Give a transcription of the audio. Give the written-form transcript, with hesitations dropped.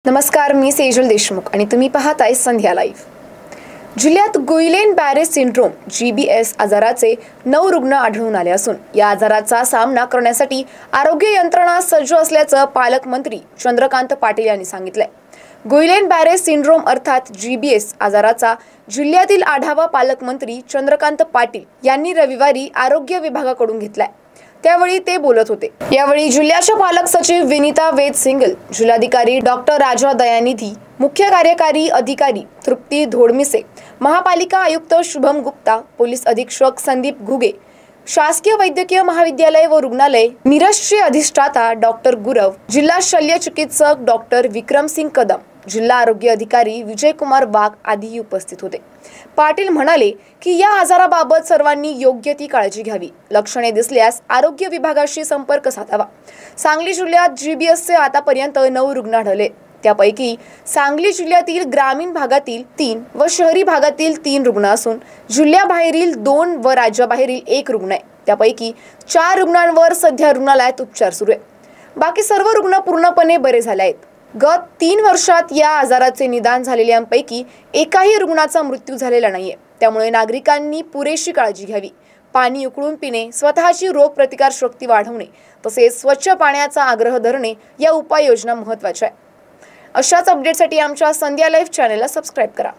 नमस्कार, मी सेजल देशमुख आणि तुम्ही पाहताय संध्या लाईव्ह। जिल्ह्यात गुइलेन-बॅरे सिंड्रोम GBS आजाराचे 9 रुग्ण आढळून आले असून या आजाराचा सामना करण्यासाठी आरोग्य यंत्रणा सज्ज असल्याचं पालकमंत्री चंद्रकांत पाटील यांनी सांगितलंय। गुइलेन-बॅरे सिंड्रोम अर्थात GBS आजाराचा जिल्ह्यातील आढावा पालकमंत्री चंद्रकांत पाटील यांनी रविवारी आरोग्य विभागाकडून घेतलाय। त्यावेळी ते बोलत होते। यावेळी जिल्ह्याच्या पालक सचिव विनीता वेद सिंगल, जिल्हाधिकारी डॉक्टर राजा दयानिधी, मुख्य कार्यकारी अधिकारी तृप्ती धोडमिसे, महापालिका आयुक्त शुभम गुप्ता, पोलीस अधीक्षक संदीप घुगे, शासकीय वैद्यकीय महाविद्यालय व रुग्णालय मिरजचे अधिष्ठाता डॉक्टर गुरव, जिल्हा शल्य चिकित्सक डॉक्टर विक्रम सिंग कदम, जिल्हा आरोग्य अधिकारी विजय कुमार वाघ आदी उपस्थित होते। पाटील म्हणाले की या आजाराबाबत सर्वांनी योग्य ती काळजी घ्यावी। लक्षणे दिसल्यास आरोग्य विभागाशी संपर्क साधावा। सांगली जिल्ह्यात GBSचे आतापर्यंत 9 रुग्ण आढळले। त्यापैकी सांगली जिल्ह्यातील ग्रामीण भागातील 3 व शहरी भागातील 3 रुग्ण असून जिल्ह्याबाहेरील 2 व राज्याबाहेरील 1 रुग्ण आहे। त्यापैकी 4 रुग्णांवर सध्या रुग्णालयात उपचार सुरू आहे। बाकी सर्व रुग्ण पूर्णपणे बरे झाले आहेत। गत 3 वर्षात या आजाराचे निदान झालेल्यांपैकी एकाही रुग्णाचा मृत्यू झालेला नाहीये। त्यामुळे नागरिकांनी पुरेशी काळजी घ्यावी। पाणी उकळून पिणे, स्वतःची रोगप्रतिकार शक्ती वाढवणे तसेच स्वच्छ पाण्याचा आग्रह धरणे या उपाययोजना महत्त्वाच्या आहेत। अशाच अपडेटसाठी आमच्या संध्या लाईव्ह चॅनलला सबस्क्राइब करा।